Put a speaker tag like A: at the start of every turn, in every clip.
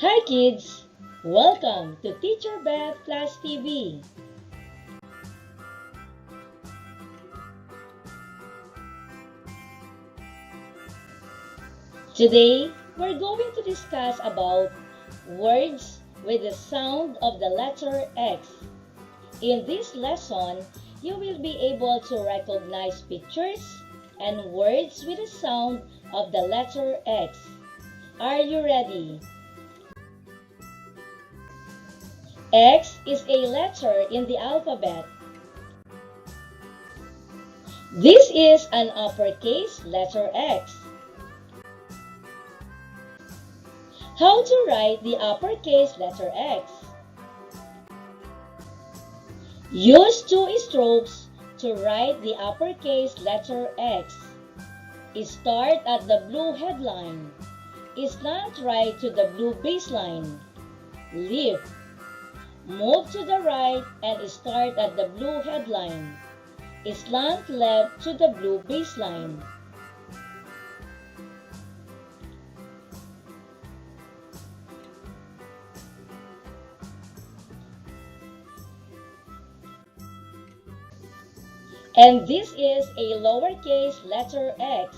A: Hi kids! Welcome to Teacher Beth Class TV. Today, we're going to discuss about words with the sound of the letter X. In this lesson, you will be able to recognize pictures and words with the sound of the letter X. Are you ready? X is a letter in the alphabet. This is an uppercase letter X. How to write the uppercase letter X? Use two strokes to write the uppercase letter X. Start at the blue headline. Slant right to the blue baseline. Lift. Move to the right and start at the blue headline. Slant left to the blue baseline. And this is a lowercase letter X.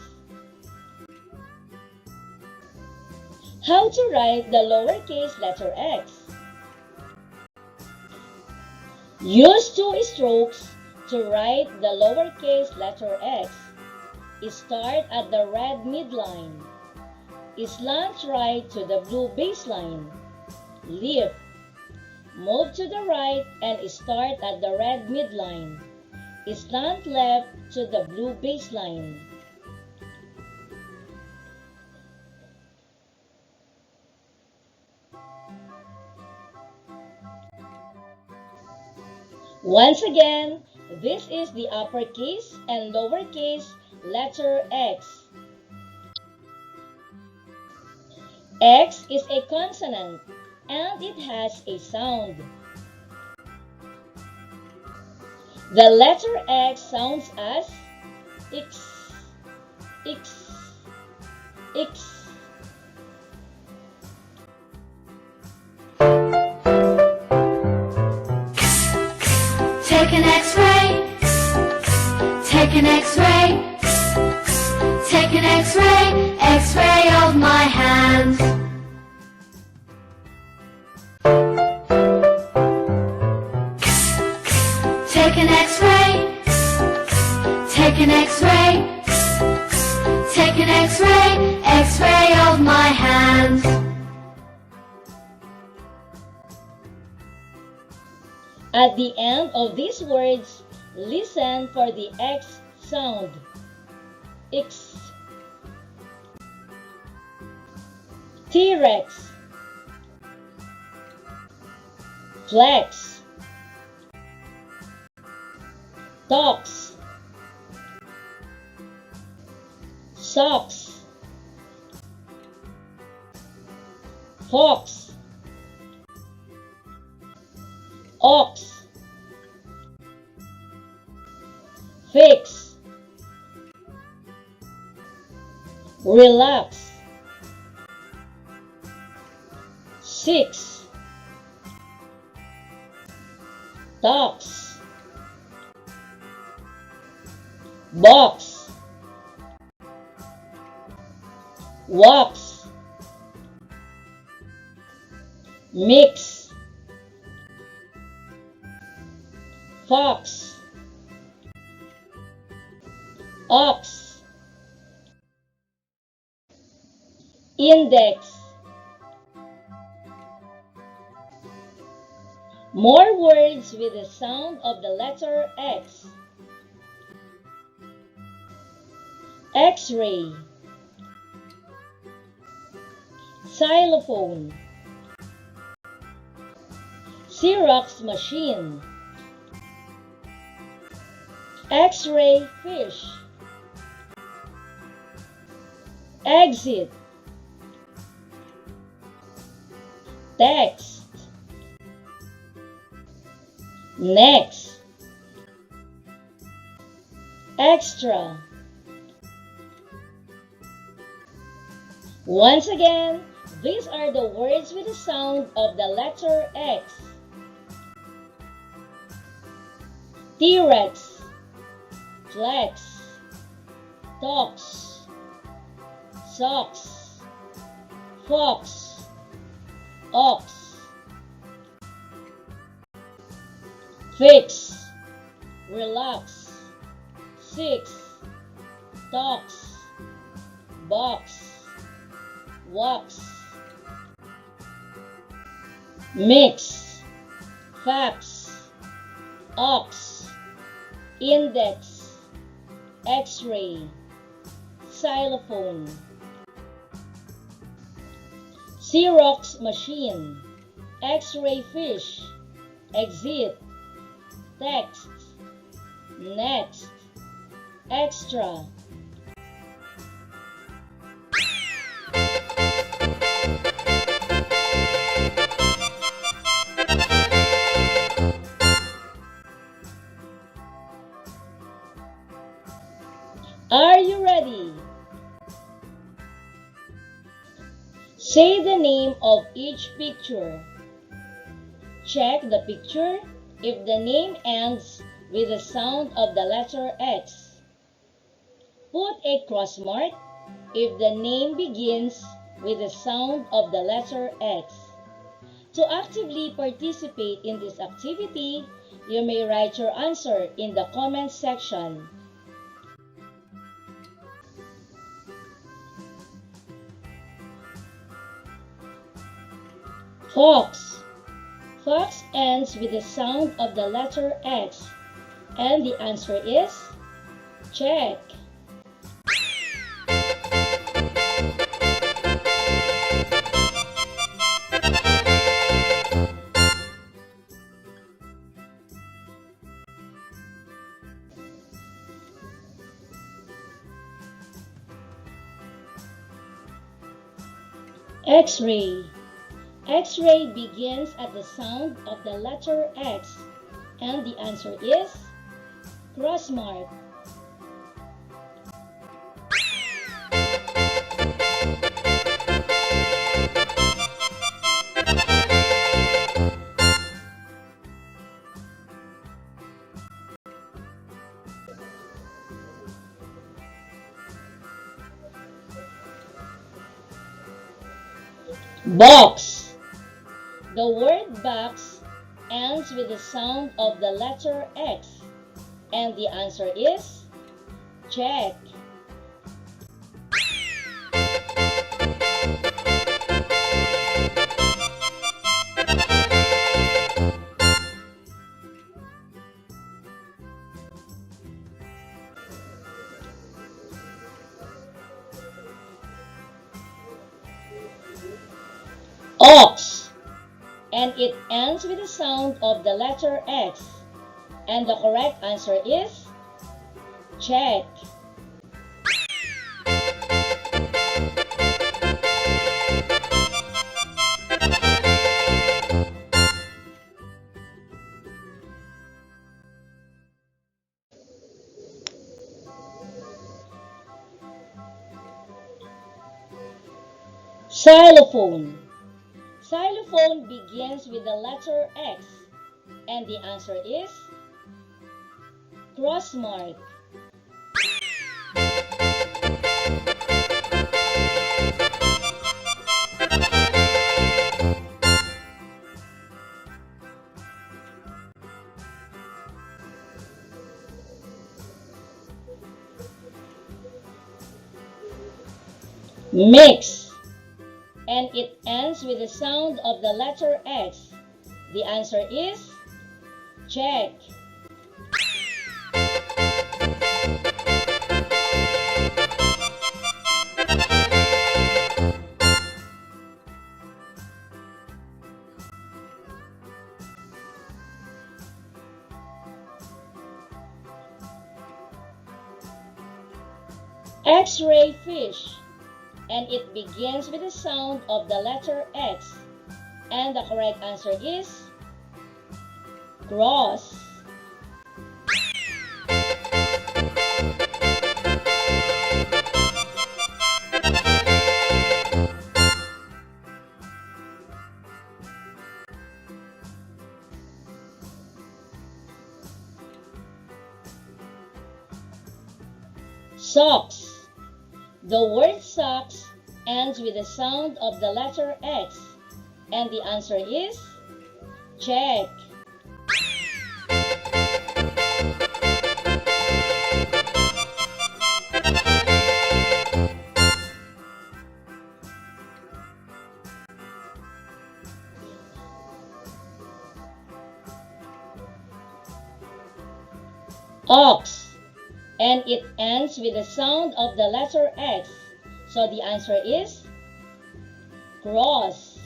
A: How to write the lowercase letter X? Use two strokes to write the lowercase letter X. Start at the red midline. Slant right to the blue baseline. Lift. Move to the right and start at the red midline. Slant left to the blue baseline. Once again, this is the uppercase and lowercase letter X. X is a consonant and it has a sound. The letter X sounds as X, X, X.
B: Take an X-ray, take an X-ray, take an X-ray, X-ray of my hand. Take an X-ray, take an X-ray, take an X-ray, X-ray of my hand.
A: At the end of these words, listen for the X sound. X. T-Rex. Flex. Talks. Socks. Fox. Ox. Fix. Relax. 6. Talks. Box. Walks. Mix. Fox. Ox. Index. More words with the sound of the letter X. X-ray. Xylophone. Xerox machine. X-ray fish. Exit. Text. Next. Extra. Once again, These are the words with the sound of the letter X. T-Rex, flex, tox, socks, fox, ox, fix, relax, six, tox, box, wax, mix, fax, ox, index, x-ray, xylophone, Xerox machine, x-ray fish, exit, text, next, extra. Are you ready? Say the name of each picture. Check the picture if the name ends with the sound of the letter X. Put a cross mark if the name begins with the sound of the letter X. To actively participate in this activity, you may write your answer in the comment section. Fox. Fox ends with the sound of the letter X, and the answer is check. X-ray. X-ray begins at the sound of the letter X, and the answer is cross mark. Box. The word box ends with the sound of the letter X, and the answer is check. Ox, and it ends with the sound of the letter X, and the correct answer is check. Xylophone. Xylophone begins with the letter X, and the answer is cross mark. Mix, and it ends with the sound of the letter X. The answer is check. X-ray fish, and it begins with the sound of the letter X, and the correct answer is cross. Socks. The word socks ends with the sound of the letter X. And the answer is check. Ox, and it ends with the sound of the letter X. So the answer is cross.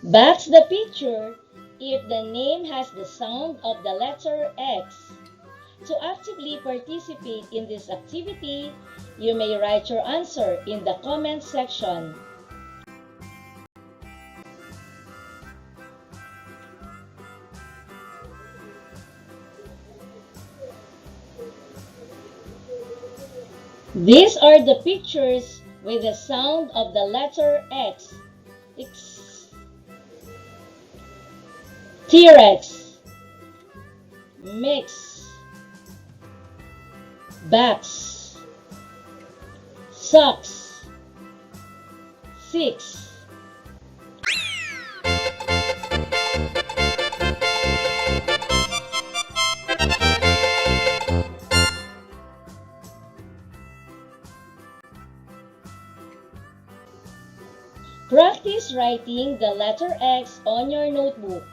A: Back the picture if the name has the sound of the letter X. To actively participate in this activity, you may write your answer in the comment section. These are the pictures with the sound of the letter X. T-Rex, mix, bats, socks, 6. Practice writing the letter X on your notebook.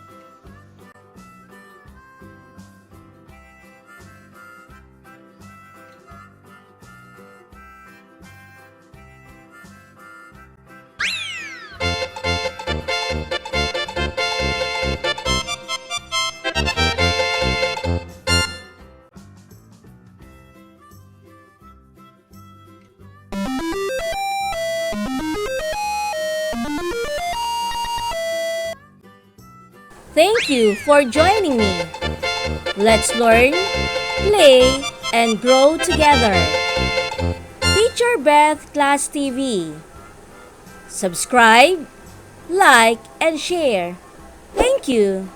C: Thank you for joining me. Let's learn, play, and grow together. Teacher Beth Class TV. Subscribe, like, and share. Thank you.